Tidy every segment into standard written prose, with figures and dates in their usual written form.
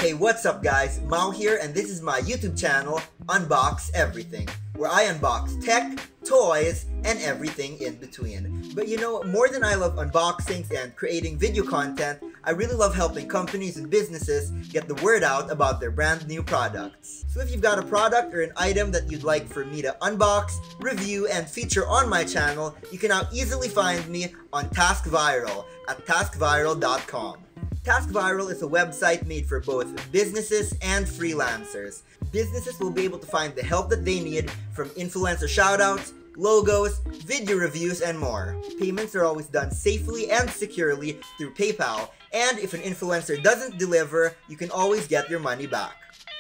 Hey, what's up guys? Mao here, and this is my YouTube channel, Unbox Everything, where I unbox tech, toys, and everything in between. But you know, more than I love unboxings and creating video content, I really love helping companies and businesses get the word out about their brand new products. So if you've got a product or an item that you'd like for me to unbox, review, and feature on my channel, you can now easily find me on TaskViral at taskviral.com. TaskViral is a website made for both businesses and freelancers. Businesses will be able to find the help that they need from influencer shoutouts, logos, video reviews, and more. Payments are always done safely and securely through PayPal, and if an influencer doesn't deliver, you can always get your money back.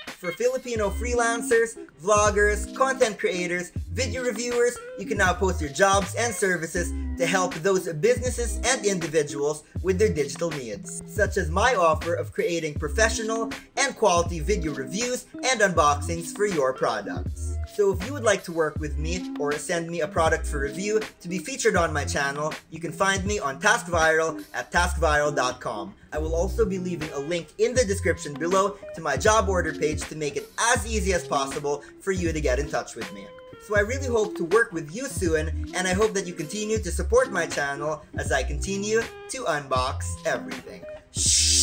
For Filipino freelancers, vloggers, content creators, video reviewers, you can now post your jobs and services to help those businesses and individuals with their digital needs, such as my offer of creating professional and quality video reviews and unboxings for your products. So if you would like to work with me or send me a product for review to be featured on my channel, you can find me on TaskViral at taskviral.com. I will also be leaving a link in the description below to my job order page to make it as easy as possible for you to get in touch with me. So I really hope to work with you soon, and I hope that you continue to support my channel as I continue to unbox everything. Shh.